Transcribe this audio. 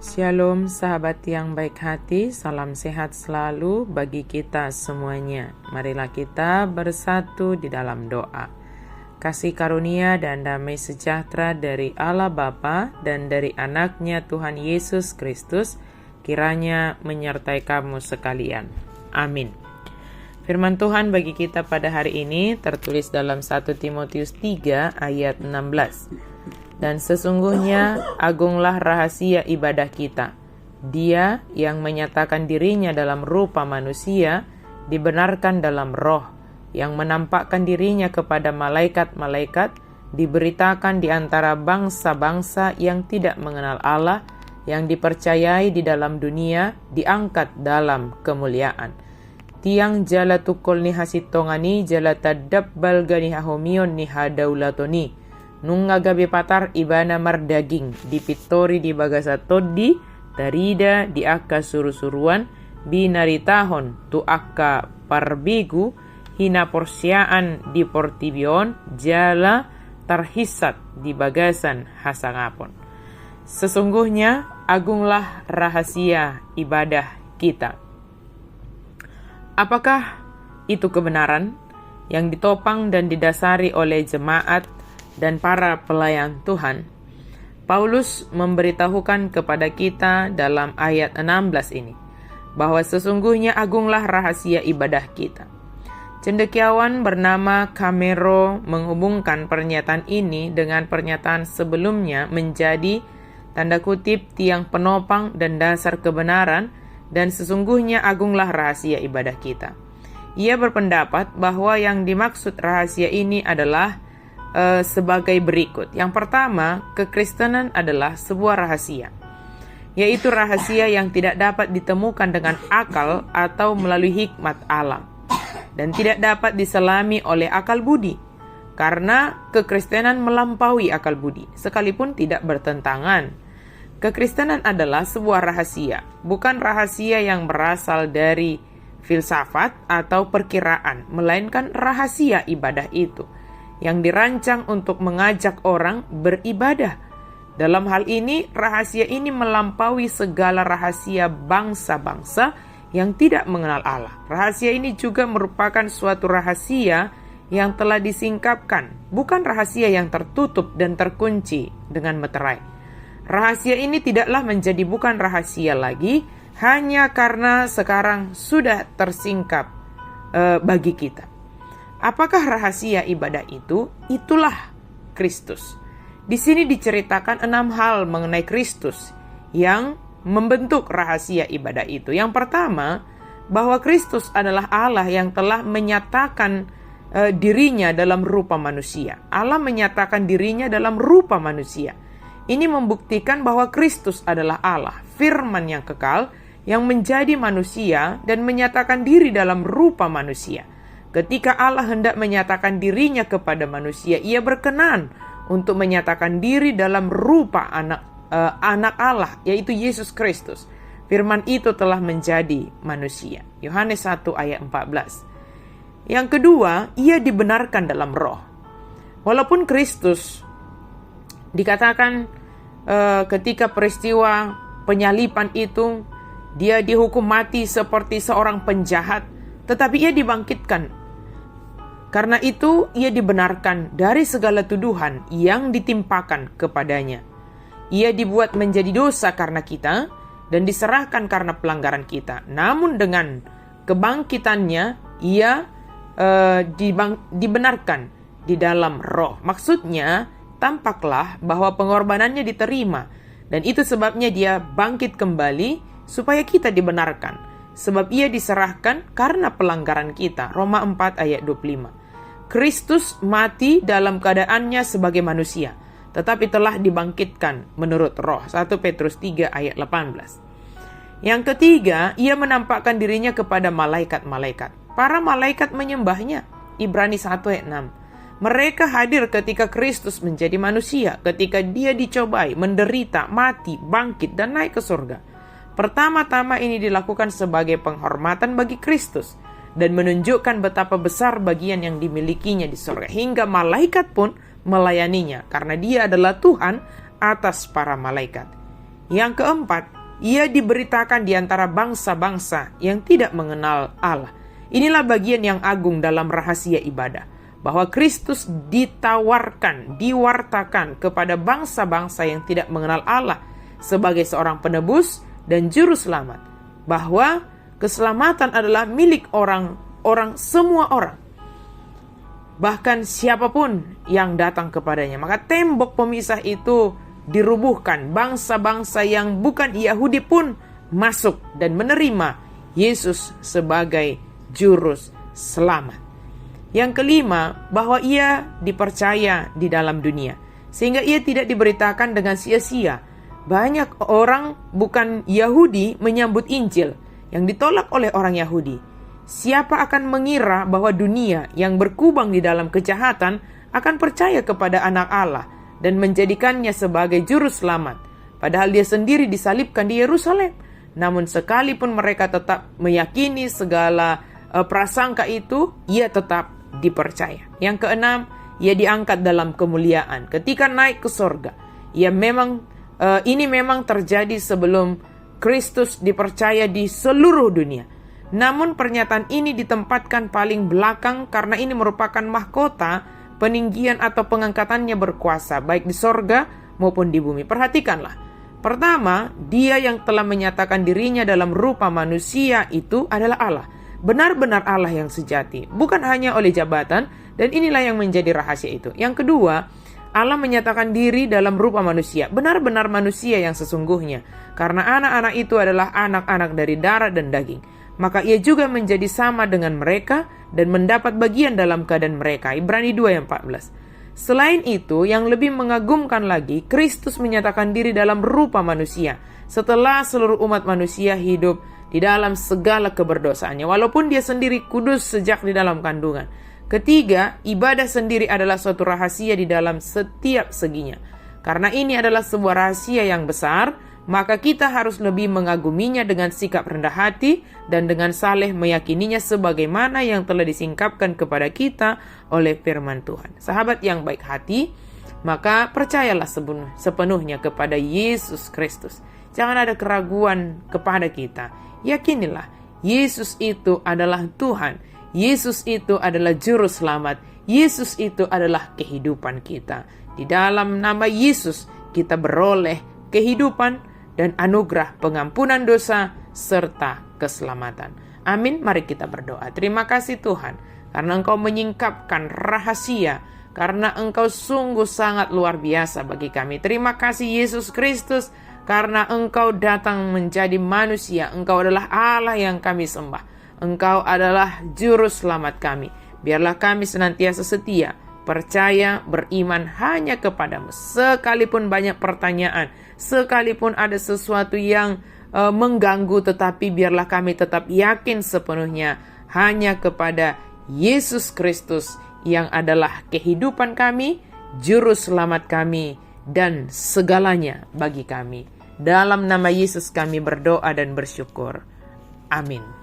Shalom sahabat yang baik hati, salam sehat selalu bagi kita semuanya. Marilah kita bersatu di dalam doa. Kasih karunia dan damai sejahtera dari Allah Bapa dan dari anaknya Tuhan Yesus Kristus kiranya menyertai kamu sekalian. Amin. Firman Tuhan bagi kita pada hari ini tertulis dalam 1 Timotius 3 ayat 16. Dan sesungguhnya agunglah rahasia ibadah kita. Dia yang menyatakan dirinya dalam rupa manusia dibenarkan dalam roh, yang menampakkan dirinya kepada malaikat-malaikat, diberitakan di antara bangsa-bangsa yang tidak mengenal Allah, yang dipercayai di dalam dunia, diangkat dalam kemuliaan. Tiang jala tukul ni hasitongani jala tadab balgani hahomion ni hadaulatoni. Nunga gabi patar ibana mardaging dipitori di bagasa toddi tarida di akka suru-suruan binaritahon tu akka parbigu hina porsiaan di portibion jala tarhisat di bagasan hasangapon. Sesungguhnya agunglah rahasia ibadah kita. Apakah itu kebenaran yang ditopang dan didasari oleh jemaat dan para pelayan Tuhan? Paulus memberitahukan kepada kita dalam ayat 16 ini bahwa sesungguhnya agunglah rahasia ibadah kita. Cendekiawan bernama Camero menghubungkan pernyataan ini dengan pernyataan sebelumnya menjadi tanda kutip tiang penopang dan dasar kebenaran, dan sesungguhnya agunglah rahasia ibadah kita. Ia berpendapat bahwa yang dimaksud rahasia ini adalah sebagai berikut. Yang pertama, kekristenan adalah sebuah rahasia, yaitu rahasia yang tidak dapat ditemukan dengan akal atau melalui hikmat alam, dan tidak dapat diselami oleh akal budi, karena kekristenan melampaui akal budi, sekalipun tidak bertentangan. Kekristenan adalah sebuah rahasia, bukan rahasia yang berasal dari filsafat atau perkiraan, melainkan rahasia ibadah itu yang dirancang untuk mengajak orang beribadah. Dalam hal ini, rahasia ini melampaui segala rahasia bangsa-bangsa yang tidak mengenal Allah. Rahasia ini juga merupakan suatu rahasia yang telah disingkapkan, bukan rahasia yang tertutup dan terkunci dengan meterai. Rahasia ini tidaklah menjadi bukan rahasia lagi hanya karena sekarang sudah tersingkap bagi kita. Apakah rahasia ibadah itu? Itulah Kristus. Di sini diceritakan 6 hal mengenai Kristus yang membentuk rahasia ibadah itu. Yang pertama, bahwa Kristus adalah Allah yang telah menyatakan dirinya dalam rupa manusia. Allah menyatakan dirinya dalam rupa manusia. Ini membuktikan bahwa Kristus adalah Allah, firman yang kekal, yang menjadi manusia dan menyatakan diri dalam rupa manusia. Ketika Allah hendak menyatakan dirinya kepada manusia, ia berkenan untuk menyatakan diri dalam rupa anak Allah, yaitu Yesus Kristus. Firman itu telah menjadi manusia. Yohanes 1 ayat 14. Yang kedua, ia dibenarkan dalam roh. Walaupun Kristus dikatakan ketika peristiwa penyaliban itu, dia dihukum mati seperti seorang penjahat, tetapi ia dibangkitkan. Karena itu, ia dibenarkan dari segala tuduhan yang ditimpakan kepadanya. Ia dibuat menjadi dosa karena kita dan diserahkan karena pelanggaran kita. Namun dengan kebangkitannya, ia dibenarkan di dalam roh. Maksudnya, tampaklah bahwa pengorbanannya diterima, dan itu sebabnya dia bangkit kembali supaya kita dibenarkan. Sebab ia diserahkan karena pelanggaran kita. Roma 4 ayat 25. Kristus mati dalam keadaannya sebagai manusia, tetapi telah dibangkitkan menurut roh. 1 Petrus 3 ayat 18. Yang ketiga, ia menampakkan dirinya kepada malaikat-malaikat. Para malaikat menyembahnya. Ibrani 1 ayat 6. Mereka hadir ketika Kristus menjadi manusia, ketika dia dicobai, menderita, mati, bangkit, dan naik ke surga. Pertama-tama ini dilakukan sebagai penghormatan bagi Kristus dan menunjukkan betapa besar bagian yang dimilikinya di surga, hingga malaikat pun melayaninya karena dia adalah Tuhan atas para malaikat. Yang keempat, ia diberitakan di antara bangsa-bangsa yang tidak mengenal Allah. Inilah bagian yang agung dalam rahasia ibadah, bahwa Kristus diwartakan kepada bangsa-bangsa yang tidak mengenal Allah sebagai seorang penebus dan juru selamat, bahwa keselamatan adalah milik semua orang, bahkan siapapun yang datang kepadanya. Maka tembok pemisah itu dirubuhkan. Bangsa-bangsa yang bukan Yahudi pun masuk dan menerima Yesus sebagai juru selamat. Yang kelima, bahwa ia dipercaya di dalam dunia, sehingga ia tidak diberitakan dengan sia-sia. Banyak orang bukan Yahudi menyambut Injil yang ditolak oleh orang Yahudi. Siapa akan mengira bahwa dunia yang berkubang di dalam kejahatan akan percaya kepada Anak Allah dan menjadikannya sebagai juru selamat, padahal dia sendiri disalibkan di Yerusalem? Namun sekalipun mereka tetap meyakini segala prasangka itu, ia tetap dipercaya. Yang keenam, ia diangkat dalam kemuliaan ketika naik ke sorga. Ini memang terjadi sebelum Kristus dipercaya di seluruh dunia. Namun pernyataan ini ditempatkan paling belakang karena ini merupakan mahkota peninggian atau pengangkatannya berkuasa baik di sorga maupun di bumi. Perhatikanlah. Pertama, dia yang telah menyatakan dirinya dalam rupa manusia itu adalah Allah. Benar-benar Allah yang sejati, bukan hanya oleh jabatan, dan inilah yang menjadi rahasia itu. Yang kedua, Allah menyatakan diri dalam rupa manusia, benar-benar manusia yang sesungguhnya, karena anak-anak itu adalah anak-anak dari darah dan daging. Maka ia juga menjadi sama dengan mereka dan mendapat bagian dalam keadaan mereka. Ibrani 2 ayat 14. Selain itu, yang lebih mengagumkan lagi, Kristus menyatakan diri dalam rupa manusia setelah seluruh umat manusia hidup di dalam segala keberdosaannya, walaupun dia sendiri kudus sejak di dalam kandungan. Ketiga, ibadah sendiri adalah suatu rahasia di dalam setiap seginya. Karena ini adalah sebuah rahasia yang besar, maka kita harus lebih mengaguminya dengan sikap rendah hati dan dengan saleh meyakininya sebagaimana yang telah disingkapkan kepada kita oleh firman Tuhan. Sahabat yang baik hati, maka percayalah sepenuhnya kepada Yesus Kristus. Jangan ada keraguan kepada kita. Yakinilah, Yesus itu adalah Tuhan. Yesus itu adalah juru selamat. Yesus itu adalah kehidupan kita. Di dalam nama Yesus kita beroleh kehidupan dan anugerah pengampunan dosa serta keselamatan. Amin. Mari kita berdoa. Terima kasih Tuhan, karena Engkau menyingkapkan rahasia, karena Engkau sungguh sangat luar biasa bagi kami. Terima kasih Yesus Kristus, karena Engkau datang menjadi manusia. Engkau adalah Allah yang kami sembah. Engkau adalah juru selamat kami. Biarlah kami senantiasa setia, percaya, beriman hanya kepadamu. Sekalipun banyak pertanyaan, sekalipun ada sesuatu yang mengganggu, tetapi biarlah kami tetap yakin sepenuhnya hanya kepada Yesus Kristus yang adalah kehidupan kami, juru selamat kami, dan segalanya bagi kami. Dalam nama Yesus kami berdoa dan bersyukur. Amin.